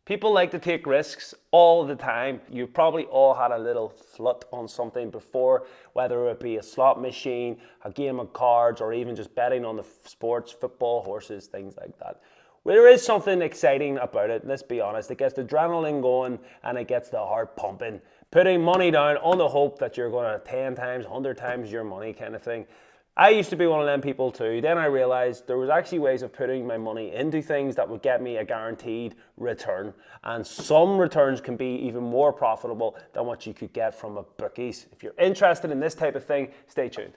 People like to take risks all the time. You've probably all had a little flut on something before, whether it be a slot machine, a game of cards, or even just betting on the sports, football, horses, things like that. Well, there is something exciting about it, let's be honest. It gets the adrenaline going and it gets the heart pumping. Putting money down on the hope that you're going to 10 times, 100 times your money kind of thing. I used to be one of them people too. Then I realized there was actually ways of putting my money into things that would get me a guaranteed return. And some returns can be even more profitable than what you could get from a bookies. If you're interested in this type of thing, stay tuned.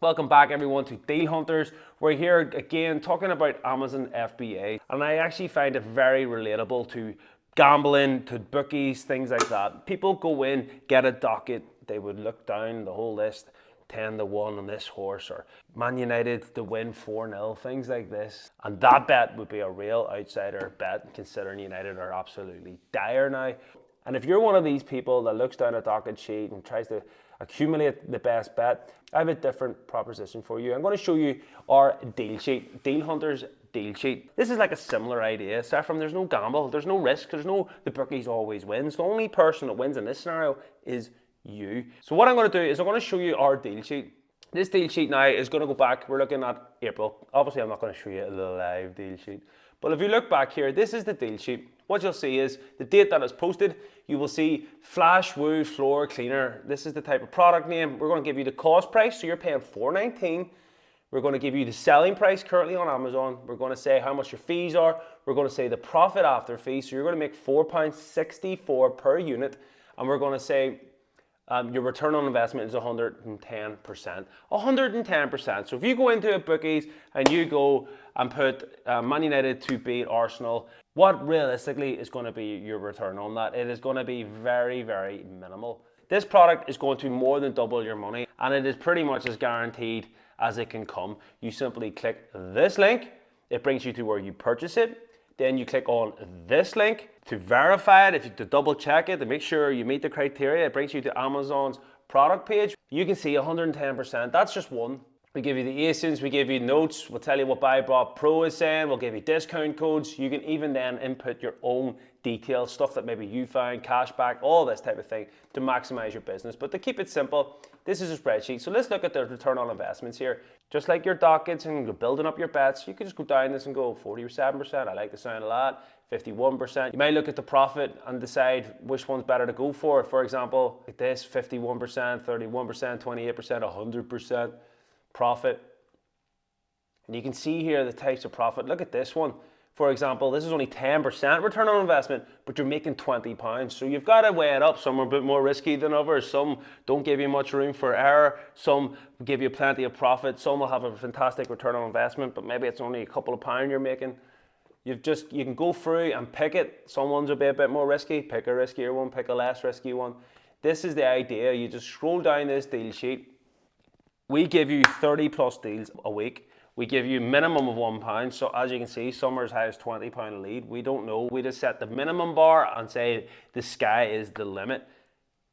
Welcome back everyone to Deal Hunters. We're here again talking about Amazon FBA, and I actually find it very relatable to gambling, to bookies, things like that. People go in, get a docket, they would look down the whole list, 10-1 on this horse, or Man United to win 4-0, things like this. And that bet would be a real outsider bet, considering United are absolutely dire now. And if you're one of these people that looks down a docket sheet and tries to accumulate the best bet, I have a different proposition for you. I'm going to show you our deal sheet, Deal Hunters deal sheet. This is like a similar idea, aside from there's no gamble, there's no risk, the bookies always wins. The only person that wins in this scenario is you. So what I'm going to do is I'm going to show you our deal sheet. This deal sheet now is going to go back, we're looking at April. Obviously I'm not going to show you a live deal sheet, but if you look back here, this is the deal sheet. What you'll see is the date that is posted. You will see Flash Wood Floor Cleaner. This is the type of product name. We're going to give you the cost price, so you're paying $4.19. We're going to give you the selling price currently on Amazon. We're going to say how much your fees are. We're going to say the profit after fees. So you're going to make £4.64 per unit. And we're going to say your return on investment is 110%. 110%. So if you go into a bookies and you go and put Man United to beat Arsenal, what realistically is going to be your return on that? It is going to be very, very minimal. This product is going to more than double your money, and it is pretty much as guaranteed as it can come. You simply click this link, it brings you to where you purchase it. Then you click on this link to verify it, to double check it, to make sure you meet the criteria. It brings you to Amazon's product page. You can see 110%, that's just one. We give you the ASINs, we give you notes, we'll tell you what BuyBot Pro is saying, we'll give you discount codes. You can even then input your own details, stuff that maybe you found, cashback, all this type of thing to maximize your business. But to keep it simple, this is a spreadsheet. So let's look at the return on investments here. Just like your dockets and you're building up your bets, you can just go down this and go 47%, I like the sound of that, 51%. You might look at the profit and decide which one's better to go for. For example, like this, 51%, 31%, 28%, 100%. Profit. And you can see here the types of profit. Look at this one. For example, this is only 10% return on investment, but you're making £20. So you've got to weigh it up. Some are a bit more risky than others. Some don't give you much room for error. Some give you plenty of profit. Some will have a fantastic return on investment, but maybe it's only a couple of pounds you're making. You can go through and pick it. Some ones will be a bit more risky. Pick a riskier one, pick a less risky one. This is the idea. You just scroll down this deal sheet. We give you 30 plus deals a week. We give you minimum of £1. So as you can see, some are as high as £20 a lead. We don't know. We just set the minimum bar and say the sky is the limit.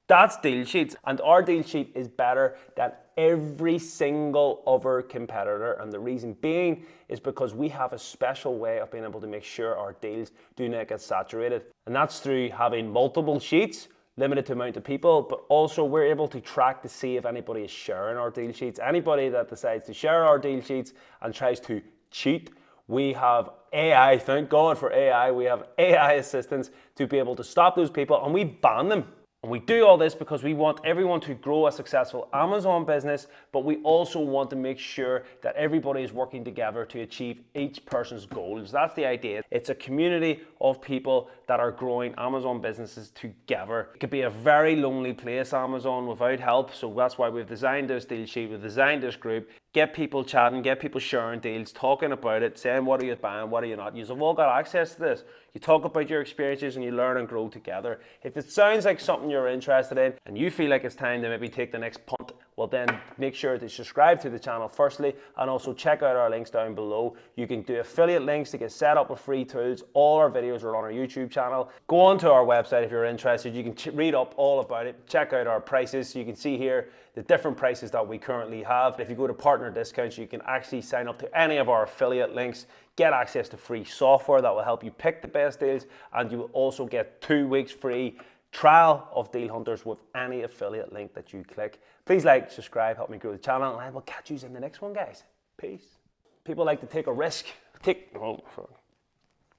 That's deal sheets. And our deal sheet is better than every single other competitor. And the reason being is because we have a special way of being able to make sure our deals do not get saturated. And that's through having multiple sheets, limited to amount of people, but also we're able to track to see if anybody is sharing our deal sheets. Anybody that decides to share our deal sheets and tries to cheat, we have AI, thank God for AI, we have AI assistants to be able to stop those people, and we ban them. And we do all this because we want everyone to grow a successful Amazon business, but we also want to make sure that everybody is working together to achieve each person's goals. That's the idea. It's a community of people that are growing Amazon businesses together. It could be a very lonely place, Amazon, without help. So that's why we've designed this deal sheet, we've designed this group. Get people chatting, get people sharing deals, talking about it, saying what are you buying, what are you not. You've all got access to this. You talk about your experiences and you learn and grow together. If it sounds like something you're interested in and you feel like it's time to maybe take the next punt, well then make sure to subscribe to the channel firstly, and also check out our links down below. You can do affiliate links to get set up with free tools. All our videos are on our YouTube channel. Go on to our website if you're interested. You can read up all about it. Check out our prices. You can see here the different prices that we currently have. If you go to partner discounts, you can actually sign up to any of our affiliate links, get access to free software that will help you pick the best deals, and you will also get 2 weeks free trial of Deal Hunters with any affiliate link that you click. Please like, subscribe, help me grow the channel, and I will catch you in the next one, guys. Peace. People like to take a risk.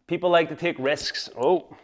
People like to take risks. Oh.